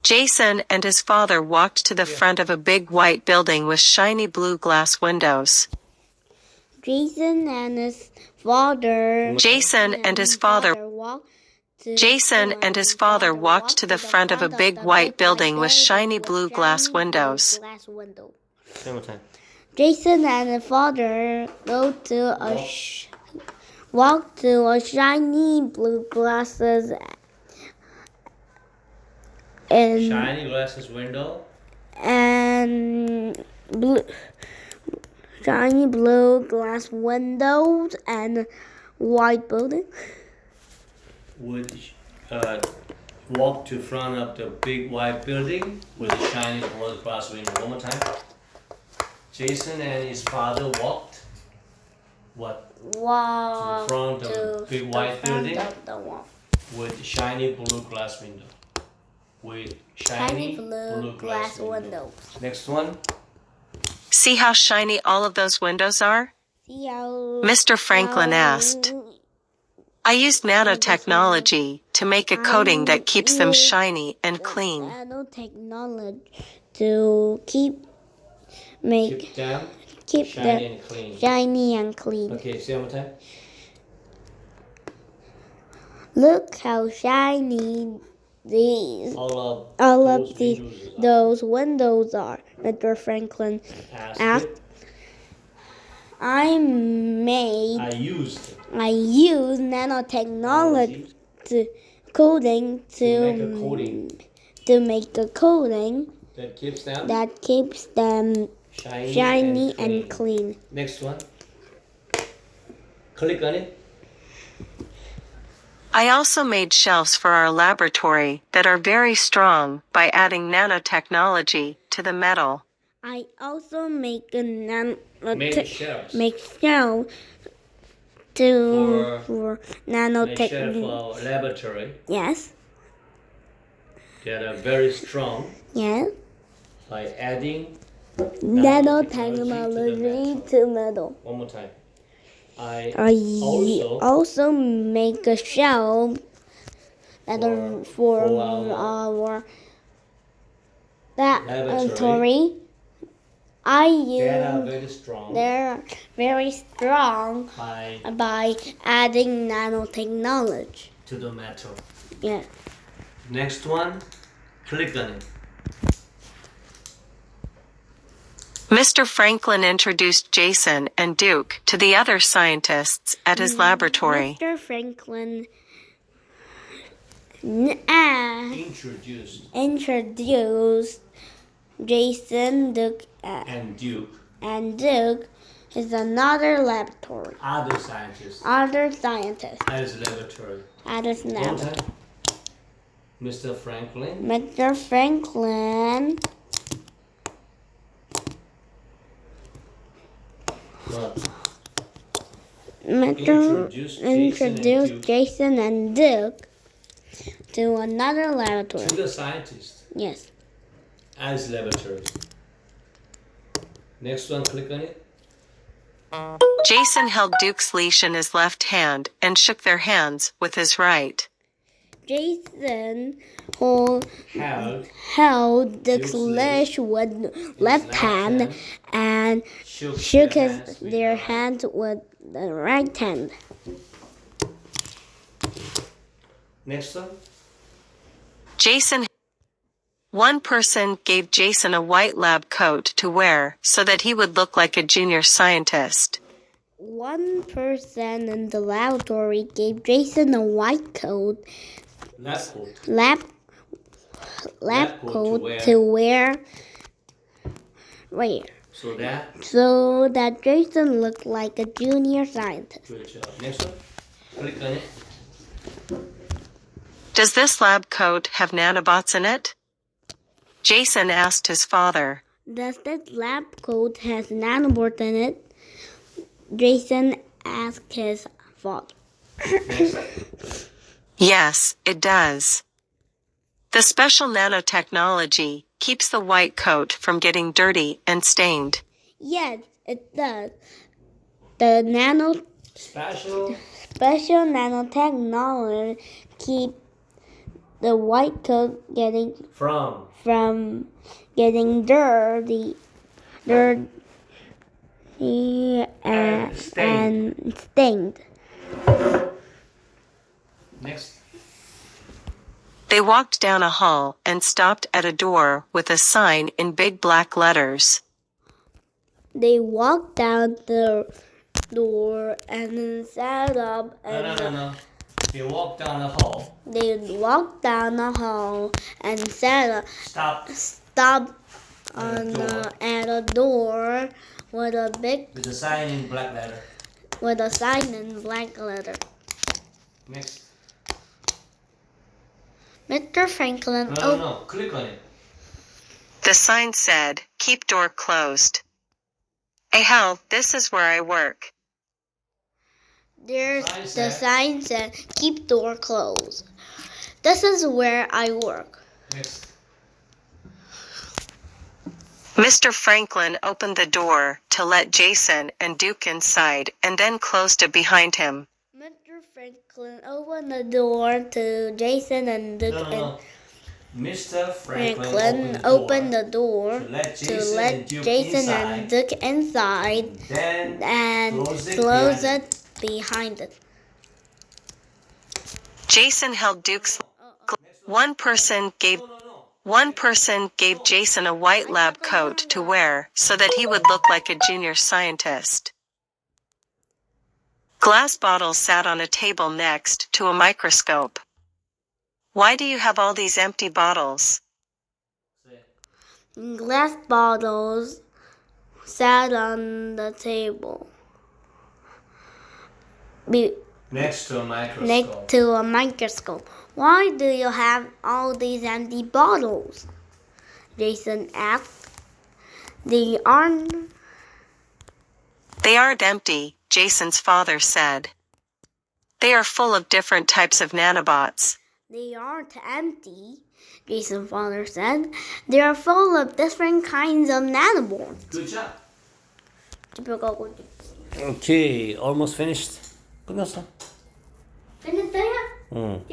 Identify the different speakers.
Speaker 1: Jason and his father walked to the front of a big white building with shiny blue glass windows.
Speaker 2: Jason and his father
Speaker 1: walked to the front of a big white building with shiny blue glass windows.
Speaker 2: Jason and his father walked to a shiny blue glasses
Speaker 3: window
Speaker 2: and shiny blue glass windows and white building.
Speaker 3: Would walk to front of the big white building with a shiny blue glass window. One more time. Jason and his father walked to the front of the big white building with shiny blue glass window. With shiny blue glass windows. Next one.
Speaker 1: See how shiny all of those windows are? Mr. Franklin asked. I used nanotechnology to make a coating that keeps them shiny and clean.
Speaker 2: Nanotechnology to keep
Speaker 3: them
Speaker 2: shiny and clean.
Speaker 3: Okay, say one more time.
Speaker 2: Look how shiny those windows are, Mr. Franklin asked. I used nanotechnology coating to make a coating that keeps them shiny and clean.
Speaker 3: Next one. Click on it.
Speaker 1: I also made shelves for our laboratory that are very strong by adding nanotechnology to the metal.
Speaker 2: I also make a
Speaker 3: shelves
Speaker 2: for nanotechnology.
Speaker 3: For laboratory.
Speaker 2: Yes.
Speaker 3: That are very strong.
Speaker 2: Yes.
Speaker 3: By adding
Speaker 2: nanotechnology to metal.
Speaker 3: One more time. I
Speaker 2: also make a shelf that are for our laboratory. They're very strong by adding nanotechnology
Speaker 3: to the metal.
Speaker 2: Yeah.
Speaker 3: Next one, click on it.
Speaker 1: Mr. Franklin introduced Jason and Duke to the other scientists at his laboratory.
Speaker 2: Mr. Franklin introduced Jason, Duke,
Speaker 3: and Duke
Speaker 2: is another laboratory.
Speaker 3: Other scientists.
Speaker 2: At
Speaker 3: his laboratory. Mr. Franklin.
Speaker 2: Introduced Jason and Duke to another laboratory.
Speaker 3: To the scientists.
Speaker 2: Yes.
Speaker 3: As laboratories. Next one, click on it.
Speaker 1: Jason held Duke's leash in his left hand and shook their hands with his right.
Speaker 2: Jason held Duke's leash with left hand and shook their hands with the right hand.
Speaker 3: Next one.
Speaker 1: One person gave Jason a white lab coat to wear so that he would look like a junior scientist.
Speaker 2: One person in the laboratory gave Jason a white coat. Lab coat to wear. So that Jason looked like a junior scientist.
Speaker 3: Good job. Next one. Click on it.
Speaker 1: Does this lab coat have nanobots in it? Jason asked his father.
Speaker 2: Does this lab coat have nanobots in it? Jason asked his father.
Speaker 1: Yes, it does. The special nanotechnology keeps the white coat from getting dirty and stained.
Speaker 2: Yes, it does. The special nanotechnology the white coat getting
Speaker 3: from
Speaker 2: getting dirty and stained.
Speaker 3: Next.
Speaker 1: They walked down a hall and stopped at a door with a sign in big black letters.
Speaker 2: They walked down the door and then sat up. And
Speaker 3: No. They walked down the hall.
Speaker 2: They walked down the hall and sat up. Stopped at a door with
Speaker 3: a sign in black letter.
Speaker 2: With a sign in black letter.
Speaker 3: Next.
Speaker 2: Mr. Franklin.
Speaker 3: No. Click on it.
Speaker 1: The sign said, "Keep door closed." Hey, hell, this is where I work.
Speaker 2: The sign said, "Keep door closed." This is where I work.
Speaker 3: Next.
Speaker 1: Mr. Franklin opened the door to let Jason and Duke inside and then closed it behind him.
Speaker 2: Mr. Franklin opened the door to Jason and Duke.
Speaker 3: No. Mr.
Speaker 2: Franklin opened the door to let Jason and Duke inside and close it behind it.
Speaker 1: Jason held Duke's. One person gave Jason a white lab coat to wear so that he would look like a junior scientist. Glass bottles sat on a table next to a microscope. Why do you have all these empty bottles?
Speaker 2: Glass bottles sat on the table.
Speaker 3: Next to a microscope.
Speaker 2: Why do you have all these empty bottles? Jason asked. They aren't
Speaker 1: empty, Jason's father said. They are full of different types of nanobots.
Speaker 2: They aren't empty, Jason's father said. They are full of different kinds of nanobots.
Speaker 3: Good job. Okay, almost finished. 끝났어.
Speaker 2: 끝났어요?